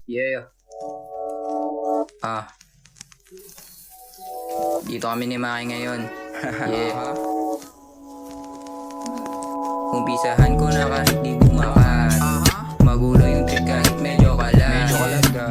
Yeah. Dito kami ni Maki ngayon. Yeah. Umpisahan ko na kahit di bumakat. Magulo yung trip kahit medyo kalat.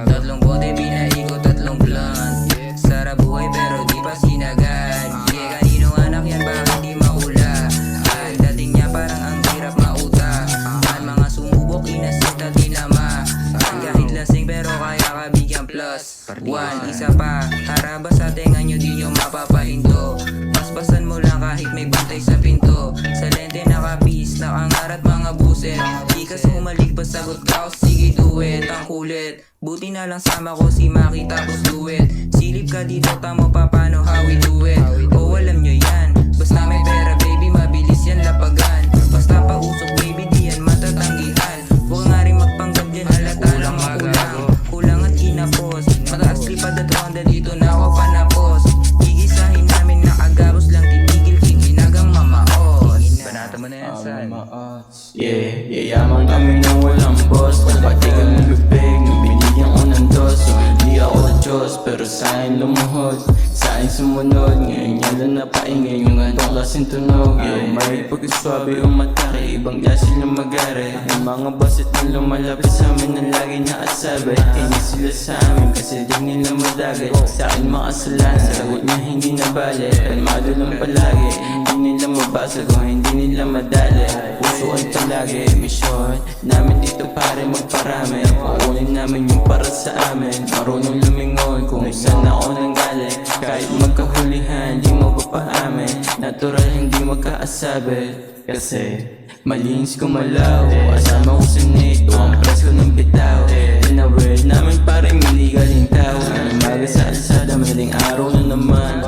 Tatlong bote pinaikot, tatlong blunt. Sarap buhay pero di pa sinagad. Yeah, kanino anak yan bakit di maula? Ang dating niya parang ang hirap mauta. Ang mga sumubok inasita dinama. Kahit lasing pero kaya kabigyan plus one, isa pa. Haraba sa tenga nyo di nyo mapapahinto. Paspasan mo lang kahit may bantay sa pinto. Sa lente nakapis, nakangarat mga buset. Di ka sumalik pa sagot ka o sige do it. Ang kulit, buti na lang sama ko si Maki tapos do it. Silip ka dito tamo pa paano how we do it. O alam nyo yan, basta may pera baby mabilis yan lapagan. Basta pausok baby di yan matatanggihan. Huwag nga rin magpanggap yan halata lang ang kulang. Kulang at kinapos, mataas lipad at ronda dito na ako panapos. Gigisahin namin nakagabos lang titigil king hinagang mamaos. Banata mo na yan son. Yeah, yayaman kami nang walang boss. Pati kami bibig, nung binigyan ko ng dos. So hindi ako na Diyos, pero sa'kin lumuhod, sa'kin sumunod. Ngayon yan lang napaingay yung gantong klaseng tunog. Yeah, may pag-swabe umatake, ibang klase lang magare. Yung mga basit na lumalapit sa amin na lagi nakasabi. Kanya sila sa amin kasi di nila madagat. Sa'kin makasalanan, sagot niya hindi nabali. Kalmado lang palagi, hindi nila mabasa kung hindi nila madali. Pusuan palagi, misyon namin dito pare magparami. Kukunin namin yung para sa amin. Marunong lumingon kung saan ako nanggaling. Kahit magkahulihan, di mo papaamin. Natural hindi magkaasabi. Kasi malinis kumalaw. Asama ko sa nito, ang presko ng bitaw. Tinawid namin parang mili galing tao. Umaga sa alsada, madaling araw na naman.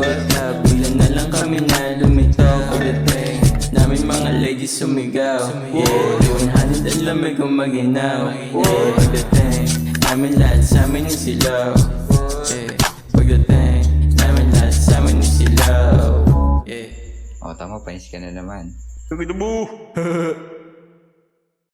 Bilan na lang kami na lumitaw. Pagdating namin mga ladies sumigaw. Yeah, doon hanid ang lamig kung maginaw. Yeah, pagdating namin lahat sa amin yung silaw. Yeah, pagdating namin lahat sa amin yung silaw. Yeah. O tama, painis ka na naman. Sabi mo!